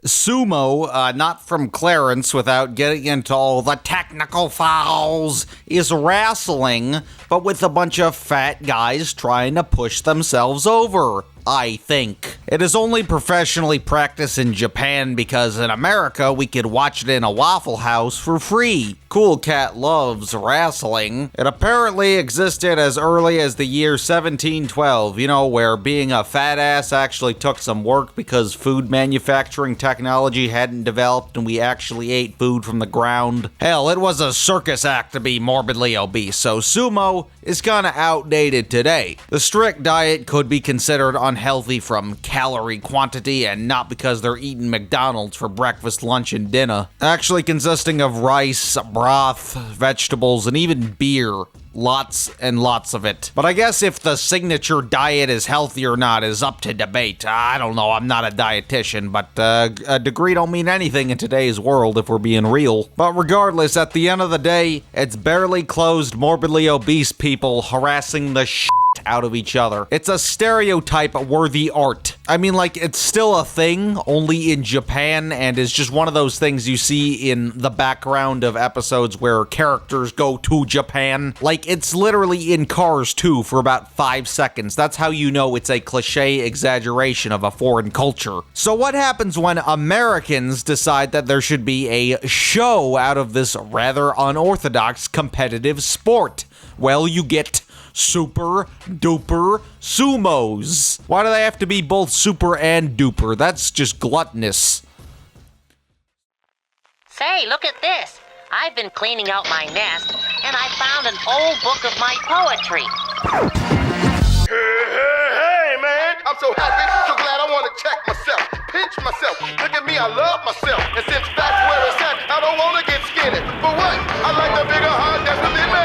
Sumo, not from Clarence without getting into all the technical fouls, is wrestling, but with a bunch of fat guys trying to push themselves over. I think. It is only professionally practiced in Japan because in America we could watch it in a Waffle House for free. Cool Cat loves wrestling. It apparently existed as early as the year 1712, where being a fat ass actually took some work because food manufacturing technology hadn't developed and we actually ate food from the ground. Hell, it was a circus act to be morbidly obese, so sumo is kinda outdated today. The strict diet could be considered unhealthy from calorie quantity and not because they're eating McDonald's for breakfast, lunch, and dinner. Actually consisting of rice, broth, vegetables, and even beer. Lots and lots of it. But I guess if the signature diet is healthy or not is up to debate. I don't know, I'm not a dietitian, but a degree don't mean anything in today's world if we're being real. But regardless, at the end of the day, it's barely closed, morbidly obese people harassing the shit out of each other. It's a stereotype-worthy art. I mean, it's still a thing, only in Japan, and is just one of those things you see in the background of episodes where characters go to Japan. It's literally in Cars 2 for about 5 seconds. That's how you know it's a cliche exaggeration of a foreign culture. So what happens when Americans decide that there should be a show out of this rather unorthodox competitive sport? Well, you get Super Duper Sumos. Why do they have to be both super and duper? That's just gluttonous. Say, look at this. I've been cleaning out my nest, and I found an old book of my poetry. Hey, man! I'm so happy, so glad I want to check myself, pinch myself. Look at me, I love myself. And since that's where it's at, I don't want to get skinny. For what? I like the bigger heart that's within me.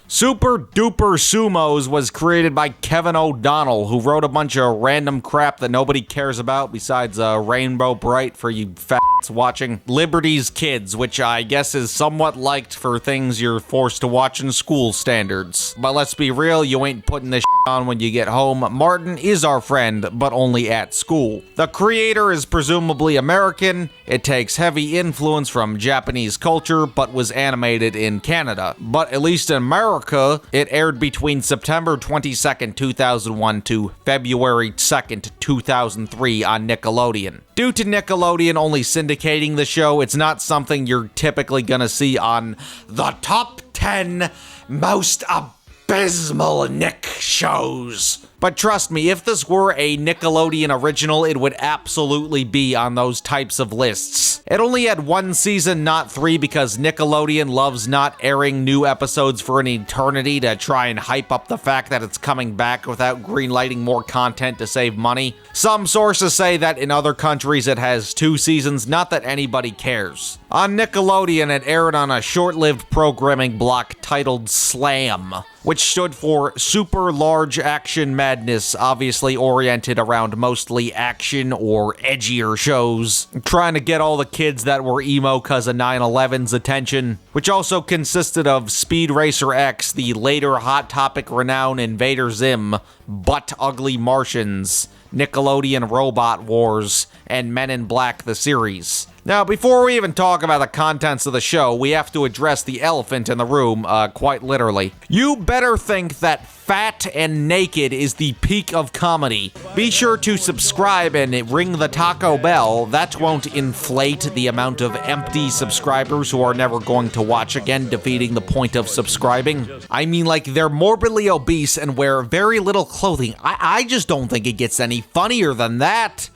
Super Duper Sumos was created by Kevin O'Donnell, who wrote a bunch of random crap that nobody cares about besides Rainbow Bright for you fats watching. Liberty's Kids, which I guess is somewhat liked for things you're forced to watch in school standards. But let's be real, you ain't putting this on when you get home. Martin is our friend, but only at school. The creator is presumably American. It takes heavy influence from Japanese culture, but was animated in Canada. But at least in America, it aired between September 22nd, 2001 to February 2nd, 2003 on Nickelodeon. Due to Nickelodeon only syndicating the show, it's not something you're typically gonna see on the top 10 most abysmal Nick shows. But trust me, if this were a Nickelodeon original, it would absolutely be on those types of lists. It only had 1 season, not 3, because Nickelodeon loves not airing new episodes for an eternity to try and hype up the fact that it's coming back without greenlighting more content to save money. Some sources say that in other countries it has 2 seasons, not that anybody cares. On Nickelodeon, it aired on a short-lived programming block titled SLAM, which stood for Super Large Action Madness, obviously oriented around mostly action or edgier shows, trying to get all the kids that were emo cause of 9/11's attention, which also consisted of Speed Racer X, the later Hot Topic renowned Invader Zim, Butt Ugly Martians, Nickelodeon Robot Wars, and Men in Black the series. Now, before we even talk about the contents of the show, we have to address the elephant in the room, quite literally. You better think that fat and naked is the peak of comedy. Be sure to subscribe and ring the Taco Bell. That won't inflate the amount of empty subscribers who are never going to watch again, defeating the point of subscribing. I mean, they're morbidly obese and wear very little clothing. I just don't think it gets any funnier than that.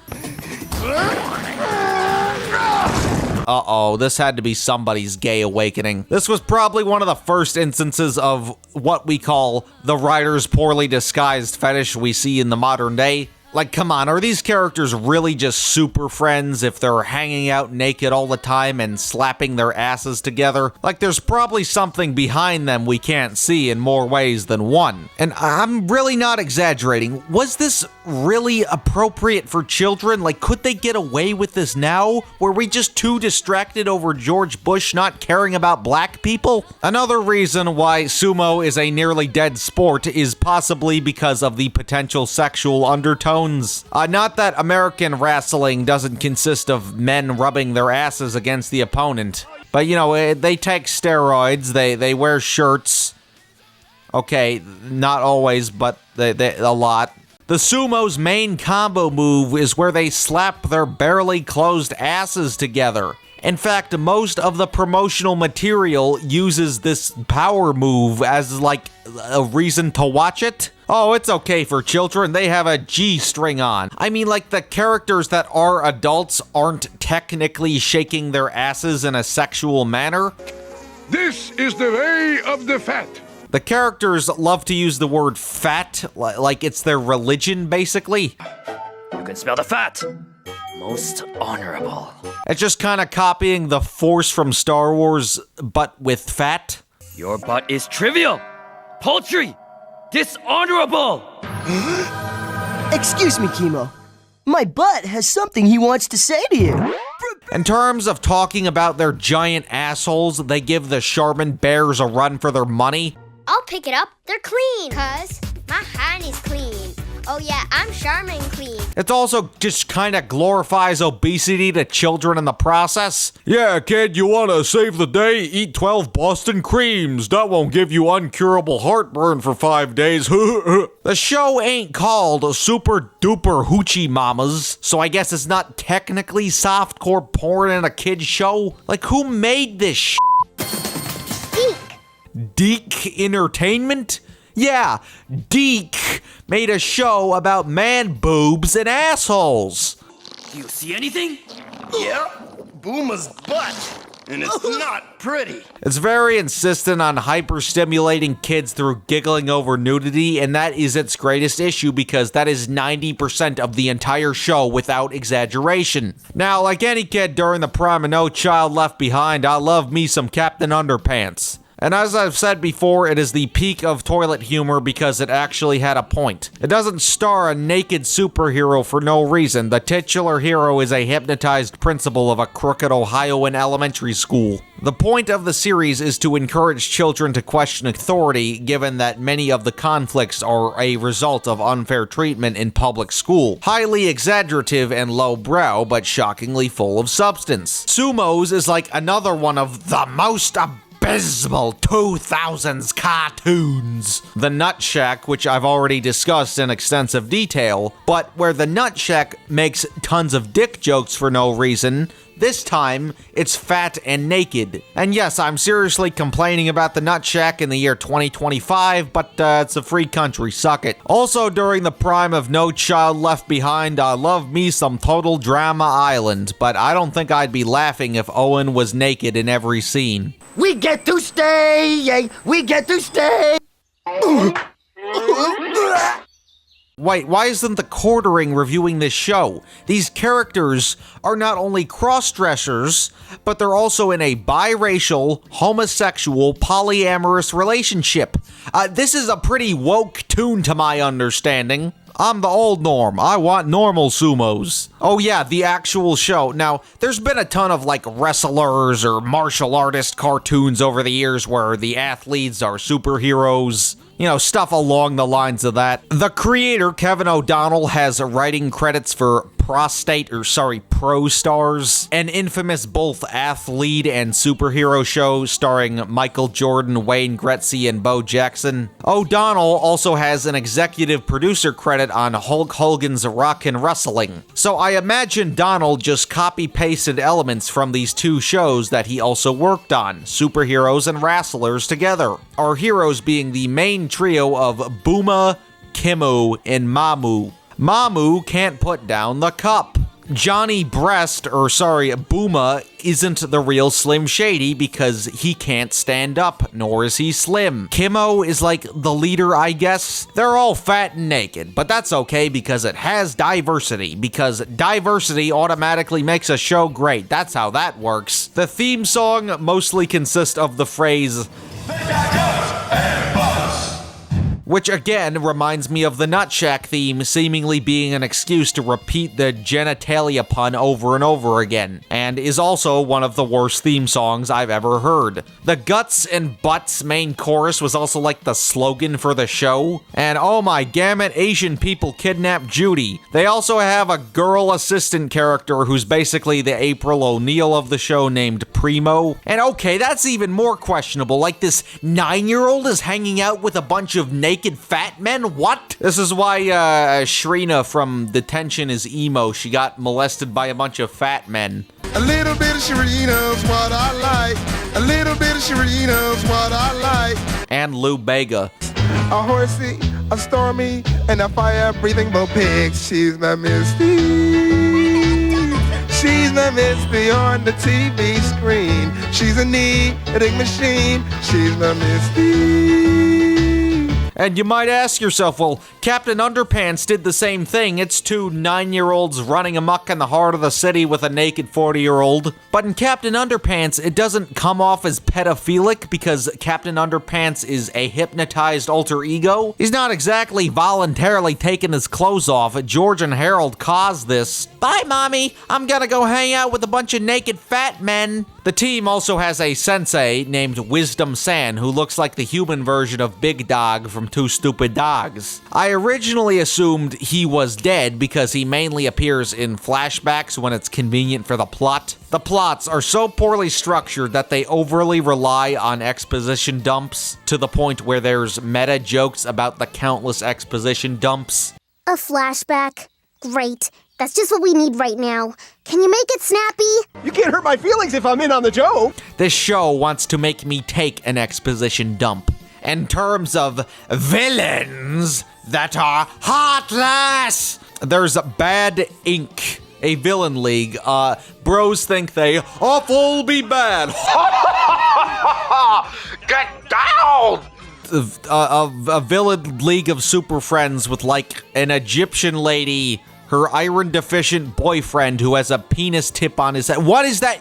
Uh-oh, this had to be somebody's gay awakening. This was probably one of the first instances of what we call the writer's poorly disguised fetish we see in the modern day. Come on, are these characters really just super friends if they're hanging out naked all the time and slapping their asses together? There's probably something behind them we can't see in more ways than one. And I'm really not exaggerating. Was this really appropriate for children? Could they get away with this now? Were we just too distracted over George Bush not caring about black people? Another reason why sumo is a nearly dead sport is possibly because of the potential sexual undertones bones. Not that American wrestling doesn't consist of men rubbing their asses against the opponent. But, you know, they take steroids, they wear shirts. Okay, not always, but they a lot. The sumo's main combo move is where they slap their barely closed asses together. In fact, most of the promotional material uses this power move as, like, a reason to watch it. Oh, it's okay for children, they have a G-string on. I mean, like, the characters that are adults aren't technically shaking their asses in a sexual manner. This is the way of the fat. The characters love to use the word fat, like it's their religion, basically. You can smell the fat. Most honorable. It's just kind of copying the Force from Star Wars, but with fat. Your butt is trivial, paltry, dishonorable. Excuse me, Chemo. My butt has something he wants to say to you. In terms of talking about their giant assholes, they give the Charmin bears a run for their money. I'll pick it up. They're clean. Cuz my honey's clean. Oh yeah, I'm Charmin clean. It also just kind of glorifies obesity to children in the process. Yeah, kid, you want to save the day? Eat 12 Boston creams. That won't give you uncurable heartburn for 5 days. The show ain't called Super Duper Hoochie Mamas, so I guess it's not technically softcore porn in a kid's show. Like, who made this shit? Deke Entertainment? Yeah, Deke made a show about man boobs and assholes. Do you see anything? Yeah, Booma's butt. And it's not pretty. It's very insistent on hyper-stimulating kids through giggling over nudity, and that is its greatest issue because that is 90% of the entire show without exaggeration. Now, like any kid during the prime of No Child Left Behind, I love me some Captain Underpants. And as I've said before, it is the peak of toilet humor because it actually had a point. It doesn't star a naked superhero for no reason. The titular hero is a hypnotized principal of a crooked Ohioan elementary school. The point of the series is to encourage children to question authority, given that many of the conflicts are a result of unfair treatment in public school. Highly exaggerative and lowbrow, but shockingly full of substance. Sumos is like another one of the most abysmal 2000s cartoons. The Nut Shack, which I've already discussed in extensive detail, but where the Nut Shack makes tons of dick jokes for no reason, this time it's fat and naked. And yes, I'm seriously complaining about the Nut Shack in the year 2025, but it's a free country, suck it. Also during the prime of No Child Left Behind, I love me some Total Drama Island, but I don't think I'd be laughing if Owen was naked in every scene. We get to stay, yay! We get to stay! Wait, why isn't the quartering reviewing this show? These characters are not only cross-dressers, but they're also in a biracial, homosexual, polyamorous relationship. This is a pretty woke tune to my understanding. I'm the old norm. I want normal sumos. Oh yeah, the actual show. Now, there's been a ton of like wrestlers or martial artist cartoons over the years where the athletes are superheroes. You know, stuff along the lines of that. The creator, Kevin O'Donnell, has writing credits for Pro Stars, an infamous both athlete and superhero show starring Michael Jordan, Wayne Gretzky, and Bo Jackson. O'Donnell also has an executive producer credit on Hulk Hogan's Rockin' Wrestling. So I imagine Donald just copy-pasted elements from these two shows that he also worked on, superheroes and wrestlers together. Our heroes being the main trio of Booma, Kimu, and Mamu. Mamu can't put down the cup. Johnny Booma isn't the real Slim Shady because he can't stand up, nor is he slim. Kimmo is like the leader, I guess. They're all fat and naked, but that's okay because it has diversity, because diversity automatically makes a show great. That's how that works. The theme song mostly consists of the phrase, which again reminds me of the Nutsack theme seemingly being an excuse to repeat the genitalia pun over and over again, and is also one of the worst theme songs I've ever heard. The Guts and Butts main chorus was also like the slogan for the show, and oh my gamut, Asian people kidnapped Judy. They also have a girl assistant character who's basically the April O'Neil of the show named Primo, and okay, that's even more questionable, like this 9-year-old is hanging out with a bunch of naked fat men? What? This is why Shrina from Detention is emo. She got molested by a bunch of fat men. A little bit of Sharina's what I like. A little bit of Sharina's what I like. And Lou Bega. A horsey, a stormy, and a fire-breathing bull pig. She's my Misty. She's my Misty on the TV screen. She's a knitting machine. She's my Misty. And you might ask yourself, well, Captain Underpants did the same thing. It's two 9-year-olds running amok in the heart of the city with a naked 40-year-old. But in Captain Underpants, it doesn't come off as pedophilic because Captain Underpants is a hypnotized alter ego. He's not exactly voluntarily taking his clothes off. George and Harold caused this. Bye, Mommy. I'm gonna go hang out with a bunch of naked fat men. The team also has a sensei named Wisdom San who looks like the human version of Big Dog from Two Stupid Dogs. I originally assumed he was dead because he mainly appears in flashbacks when it's convenient for the plot. The plots are so poorly structured that they overly rely on exposition dumps to the point where there's meta jokes about the countless exposition dumps. A flashback? Great. That's just what we need right now. Can you make it snappy? You can't hurt my feelings if I'm in on the joke. This show wants to make me take an exposition dump. In terms of villains that are heartless, there's Bad Inc., a villain league. Bros think they awful be bad. Get down! A villain league of super friends with like an Egyptian lady, her iron-deficient boyfriend who has a penis tip on his head. What is that?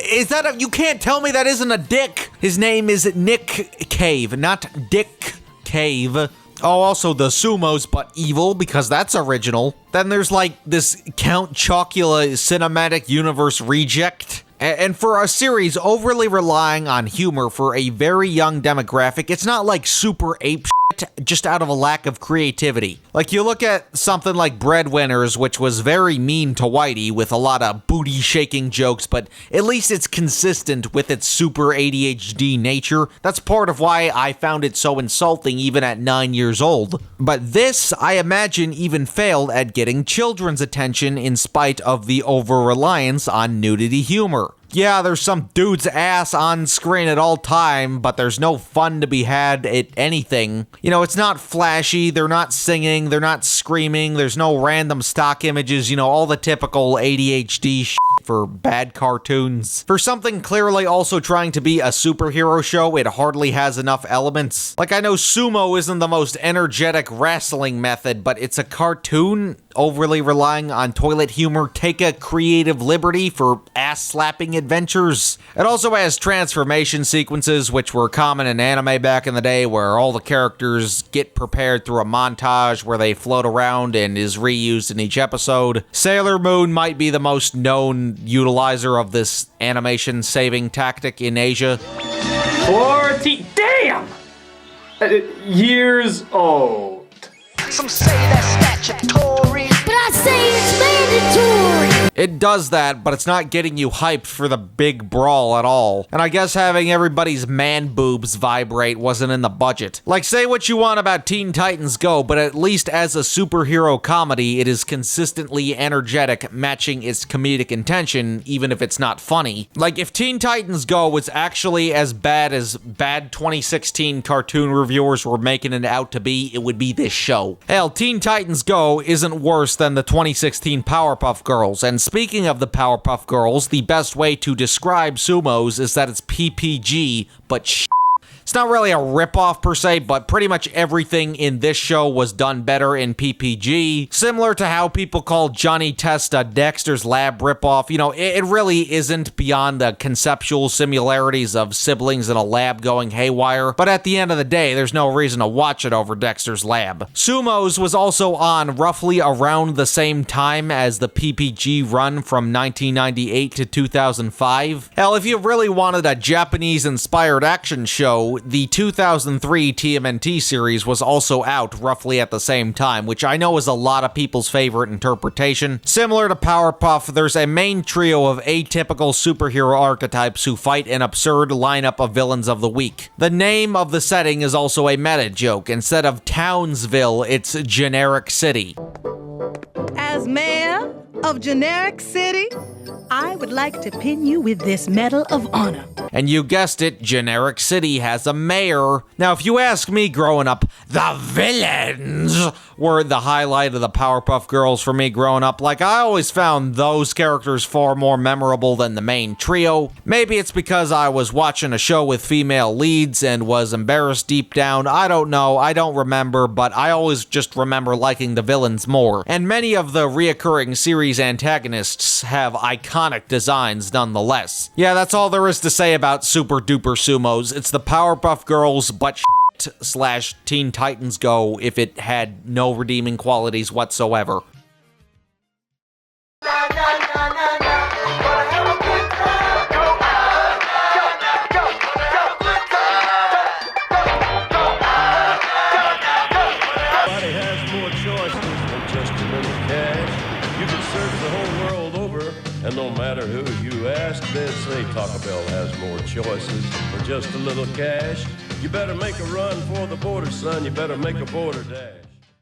Is that you can't tell me that isn't a dick. His name is Nick Cave, not Dick Cave. Oh, also the Sumos, but evil, because that's original. Then there's like this Count Chocula cinematic universe reject. And for a series overly relying on humor for a very young demographic, it's not like super ape shit, just out of a lack of creativity. Like you look at something like Breadwinners, which was very mean to Whitey with a lot of booty-shaking jokes, but at least it's consistent with its super ADHD nature. That's part of why I found it so insulting even at 9 years old. But this, I imagine, even failed at getting children's attention in spite of the over-reliance on nudity humor. Yeah, there's some dude's ass on screen at all time, but there's no fun to be had at anything. You know, it's not flashy, they're not singing, they're not screaming, there's no random stock images, you know, all the typical ADHD shit for bad cartoons. For something clearly also trying to be a superhero show, it hardly has enough elements. Like, I know sumo isn't the most energetic wrestling method, but it's a cartoon overly relying on toilet humor. Take a creative liberty for ass-slapping adventures. It also has transformation sequences, which were common in anime back in the day, where all the characters get prepared through a montage where they float around and is reused in each episode. Sailor Moon might be the most known utilizer of this animation saving tactic in Asia. 40 damn years old. Some say that's statutory, but I say it's mandatory. It does that, but it's not getting you hyped for the big brawl at all. And I guess having everybody's man boobs vibrate wasn't in the budget. Like, say what you want about Teen Titans Go, but at least as a superhero comedy, it is consistently energetic, matching its comedic intention, even if it's not funny. Like, if Teen Titans Go was actually as bad 2016 cartoon reviewers were making it out to be, it would be this show. Hell, Teen Titans Go isn't worse than the 2016 Powerpuff Girls, and speaking of the Powerpuff Girls, the best way to describe sumos is that it's PPG, but It's not really a ripoff per se, but pretty much everything in this show was done better in PPG. Similar to how people call Johnny Test a Dexter's Lab ripoff. You know, it really isn't beyond the conceptual similarities of siblings in a lab going haywire, but at the end of the day, there's no reason to watch it over Dexter's Lab. Sumos was also on roughly around the same time as the PPG run from 1998 to 2005. Hell, if you really wanted a Japanese-inspired action show, the 2003 TMNT series was also out roughly at the same time, which I know is a lot of people's favorite interpretation. Similar to Powerpuff, there's a main trio of atypical superhero archetypes who fight an absurd lineup of villains of the week. The name of the setting is also a meta joke. Instead of Townsville, it's Generic City. As mayor of Generic City, I would like to pin you with this Medal of Honor. And you guessed it, Generic City has a mayor. Now, if you ask me growing up, the villains were the highlight of the Powerpuff Girls for me growing up. Like, I always found those characters far more memorable than the main trio. Maybe it's because I was watching a show with female leads and was embarrassed deep down. I don't know, I don't remember, but I always just remember liking the villains more. And many of the reoccurring series antagonists have iconic designs nonetheless. Yeah, that's all there is to say about Super Duper Sumos. It's the Powerpuff Girls, but / Teen Titans Go if it had no redeeming qualities whatsoever. And no matter who you ask, they'd say Taco Bell has more choices for just a little cash. You better make a run for the border, son. You better make a border dash.